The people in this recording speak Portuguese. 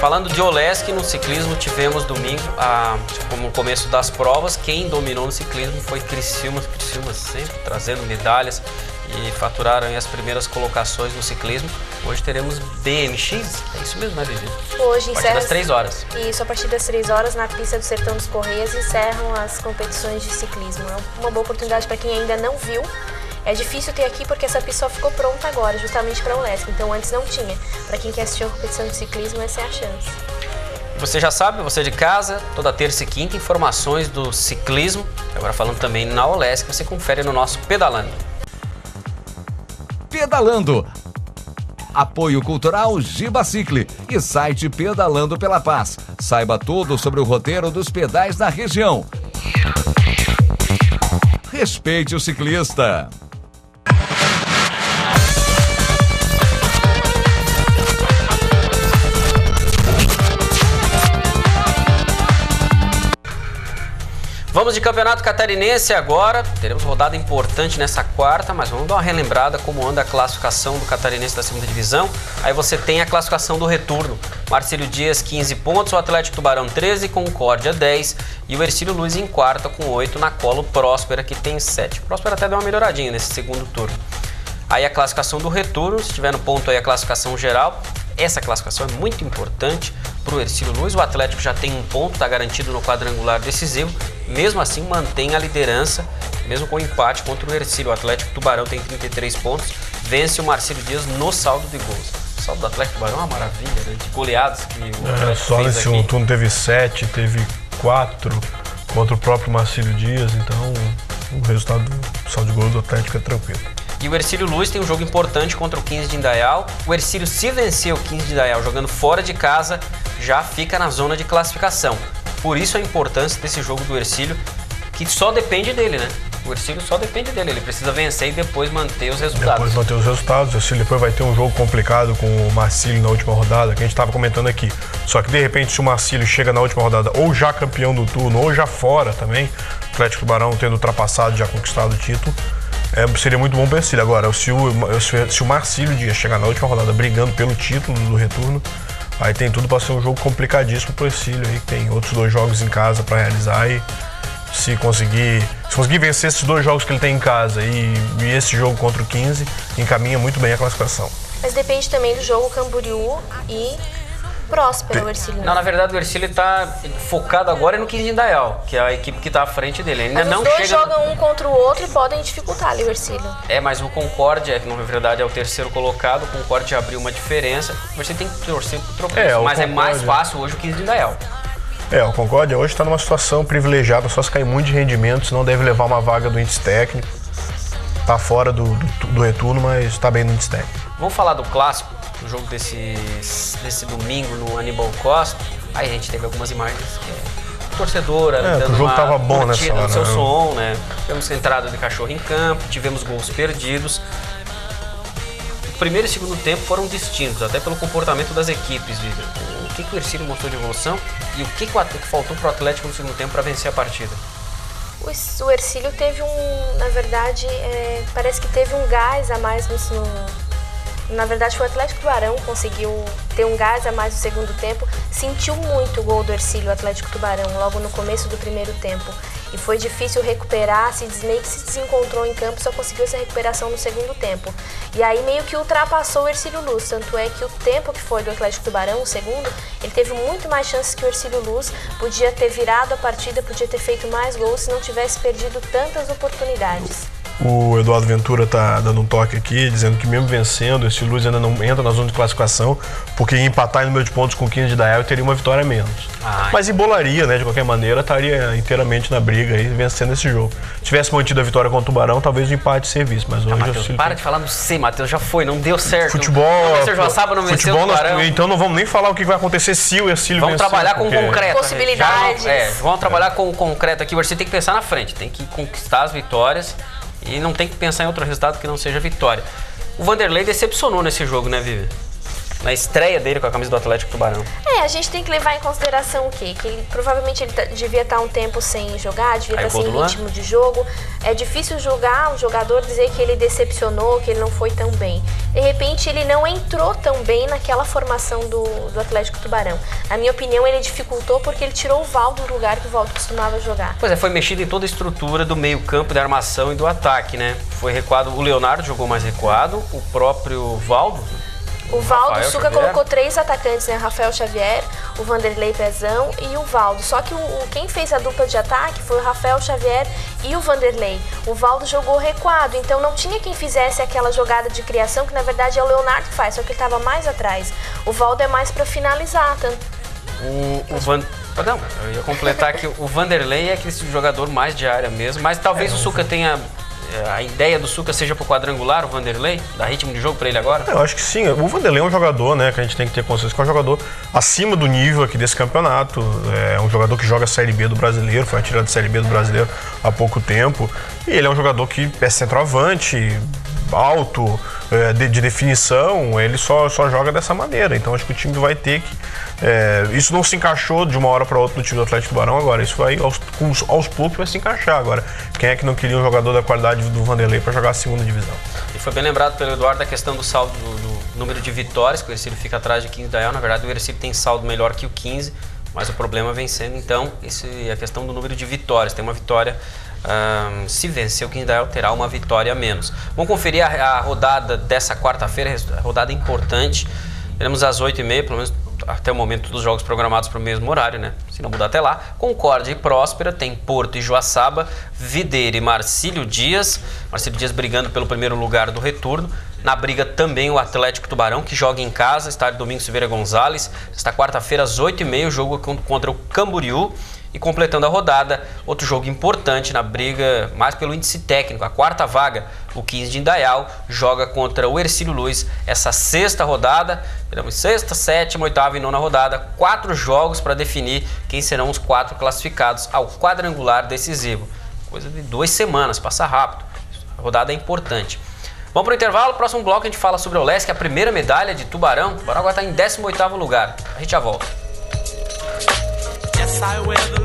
Falando de Olesk, no ciclismo tivemos domingo, como no começo das provas, quem dominou no ciclismo foi Criciúma sempre trazendo medalhas e faturaram aí as primeiras colocações no ciclismo. Hoje teremos BMX, é isso mesmo, né, Vivi? Hoje a partir das 3 horas. Isso, a partir das 3 horas na pista do Sertão dos Correias encerram as competições de ciclismo. É uma boa oportunidade para quem ainda não viu. É difícil ter aqui porque essa pista só ficou pronta agora, justamente para a Olesk. Então antes não tinha. Para quem quer assistir a competição de ciclismo, essa é a chance. Você já sabe, você de casa, toda terça e quinta, informações do ciclismo. Agora falando também na Olesk, você confere no nosso Pedalando. Pedalando. Apoio Cultural Gibacicle e site Pedalando pela Paz. Saiba tudo sobre o roteiro dos pedais na região. Respeite o ciclista. Vamos de Campeonato Catarinense agora. Teremos rodada importante nessa quarta, mas vamos dar uma relembrada como anda a classificação do Catarinense da segunda divisão. Aí você tem a classificação do retorno. Marcílio Dias, 15 pontos, o Atlético Tubarão 13, Concórdia 10 e o Hercílio Luz em quarta com 8 na Colo Próspera, que tem 7. Próspera até deu uma melhoradinha nesse segundo turno. Aí a classificação do retorno, se tiver no ponto aí a classificação geral. Essa classificação é muito importante para o Hercílio Luz. O Atlético já tem um ponto, está garantido no quadrangular decisivo. Mesmo assim, mantém a liderança, mesmo com o empate contra o Hercílio. O Atlético Tubarão tem 33 pontos, vence o Marcílio Dias no saldo de gols. O saldo do Atlético Tubarão é uma maravilha, né? De goleadas que o Atlético só fez nesse aqui. turno teve 7, teve 4 contra o próprio Marcílio Dias. Então, o resultado do saldo de gols do Atlético é tranquilo. E o Hercílio Luz tem um jogo importante contra o 15 de Indaial. O Hercílio, se vencer o 15 de Indaial jogando fora de casa, já fica na zona de classificação. Por isso a importância desse jogo do Hercílio, que só depende dele, né? O Hercílio só depende dele, ele precisa vencer e depois manter os resultados. Depois manter os resultados, o Hercílio depois vai ter um jogo complicado com o Marcílio na última rodada, que a gente estava comentando aqui. Só que de repente, se o Marcílio chega na última rodada ou já campeão do turno, ou já fora também, o Atlético Tubarão tendo ultrapassado, já conquistado o título, seria muito bom para o Hercílio. Agora, se o Marcílio Dias chegar na última rodada brigando pelo título do retorno, aí tem tudo para ser um jogo complicadíssimo para o Hercílio, aí tem outros 2 jogos em casa para realizar e se conseguir vencer esses 2 jogos que ele tem em casa e esse jogo contra o 15, encaminha muito bem a classificação. Mas depende também do jogo Camboriú e Próspera, o Hercílio. Não, na verdade o Hercílio está focado agora no 15 de Indaial, que é a equipe que está à frente dele. Ainda mas não os dois chega... jogam um contra o outro e podem dificultar ali o Hercílio. Mas o Concórdia, que na verdade é o terceiro colocado, o Concórdia abriu uma diferença. Você tem que torcer pro tropeço, mas é mais fácil hoje o 15 de Indaial. O Concórdia hoje está numa situação privilegiada, só se cair muito de rendimento, senão deve levar uma vaga do índice técnico. Está fora do retorno, mas está bem no índice técnico. Vamos falar do clássico, do jogo desse domingo no Aníbal Costa. Aí a gente teve algumas imagens que torcedora dando o jogo uma tava bom nessa hora, no seu som, né? Tivemos entrada de cachorro em campo, tivemos gols perdidos. O primeiro e segundo tempo foram distintos, até pelo comportamento das equipes, Vitor. O que o Hercílio mostrou de evolução e o que faltou para o Atlético no segundo tempo para vencer a partida? O Hercílio teve na verdade, parece que teve um gás a mais na verdade foi o Atlético Tubarão que conseguiu ter um gás a mais no segundo tempo. Sentiu muito o gol do Hercílio, o Atlético Tubarão, logo no começo do primeiro tempo. E foi difícil recuperar, meio que se desencontrou em campo, só conseguiu essa recuperação no segundo tempo. E aí meio que ultrapassou o Hercílio Luz, tanto é que o tempo que foi do Atlético Tubarão, o segundo, ele teve muito mais chances que o Hercílio Luz, podia ter virado a partida, podia ter feito mais gols se não tivesse perdido tantas oportunidades. O Eduardo Ventura tá dando um toque aqui, dizendo que mesmo vencendo, esse Luz ainda não entra na zona de classificação, porque em empatar em número de pontos com 15 de Indaial teria uma vitória a menos. Mas embolaria, né? De qualquer maneira, estaria inteiramente na briga aí, vencendo esse jogo. Se tivesse mantido a vitória contra o Tubarão, talvez o empate servisse, mas hoje... Matheus, para de falar no C, Matheus, já foi, não deu certo. Futebol... Não venceu o Joaçaba, não venceu o Tubarão. Então não vamos nem falar o que vai acontecer se o Hercílio vencer. Vamos trabalhar com concreto. Possibilidades. Vamos trabalhar com o concreto aqui. O Hercílio tem que pensar na frente, tem que conquistar as vitórias. E não tem que pensar em outro resultado que não seja vitória. O Vanderlei decepcionou nesse jogo, né, Vivi? na estreia dele com a camisa do Atlético Tubarão. A gente tem que levar em consideração o quê? Que ele, provavelmente ele devia estar um tempo sem jogar, devia estar sem ritmo de jogo. É difícil julgar o jogador, dizer que ele decepcionou, que ele não foi tão bem. De repente ele não entrou tão bem naquela formação do Atlético Tubarão. Na minha opinião, ele dificultou porque ele tirou o Valdo do lugar que o Valdo costumava jogar. Pois é, foi mexido em toda a estrutura do meio campo, da armação e do ataque, né? Foi recuado, o Leonardo jogou mais recuado, o próprio Valdo... O Valdo, o Suca colocou 3 atacantes, né? Rafael Xavier, o Vanderlei Pezão e o Valdo. Só que quem fez a dupla de ataque foi o Rafael Xavier e o Vanderlei. O Valdo jogou recuado, então não tinha quem fizesse aquela jogada de criação, que na verdade é o Leonardo que faz, só que ele estava mais atrás. O Valdo é mais para finalizar. Não, eu ia completar que o Vanderlei é aquele jogador mais de área mesmo, mas talvez o Suca tenha... A ideia do Suca seja pro quadrangular, o Vanderlei? Dá ritmo de jogo pra ele agora? Eu acho que sim. O Vanderlei é um jogador, né, que a gente tem que ter consciência que é um jogador acima do nível aqui desse campeonato. É um jogador que joga a Série B do Brasileiro, foi retirado da Série B do Brasileiro há pouco tempo. E ele é um jogador que é centroavante, alto, de definição, ele só joga dessa maneira. Então acho que o time vai ter que... isso não se encaixou de uma hora para outra no time do Atlético Tubarão agora. Isso vai aos poucos vai se encaixar agora. Quem é que não queria um jogador da qualidade do Vanderlei para jogar a segunda divisão? E foi bem lembrado pelo Eduardo a questão do saldo do número de vitórias, que o Ercílio fica atrás de 15 Dayal. Na verdade, o Ercílio tem saldo melhor que o 15, mas o problema vem sendo, então, a questão do número de vitórias. Tem uma vitória... se vencer o 15 Dayal, terá uma vitória a menos. Vamos conferir a rodada dessa quarta-feira, rodada importante. Teremos às 8h30, pelo menos até o momento dos jogos programados para o mesmo horário, né? Se não mudar até lá. Concórdia e Próspera, tem Porto e Joaçaba, Videira e Marcílio Dias. Marcílio Dias brigando pelo primeiro lugar do retorno. Na briga também o Atlético Tubarão, que joga em casa, estádio Domingos Silveira Gonzalez. Esta quarta-feira às 8h30, o jogo contra o Camboriú. E completando a rodada, outro jogo importante na briga, mais pelo índice técnico, a quarta vaga, o 15 de Indaial, joga contra o Ercílio Luz, essa sexta rodada, teremos sexta, sétima, oitava e nona rodada, 4 jogos para definir quem serão os 4 classificados ao quadrangular decisivo. Coisa de 2 semanas, passa rápido, a rodada é importante. Vamos para o intervalo, próximo bloco a gente fala sobre o Olesc, a primeira medalha de Tubarão. O Tubarão agora está em 18º lugar, a gente já volta. Yes, I wear the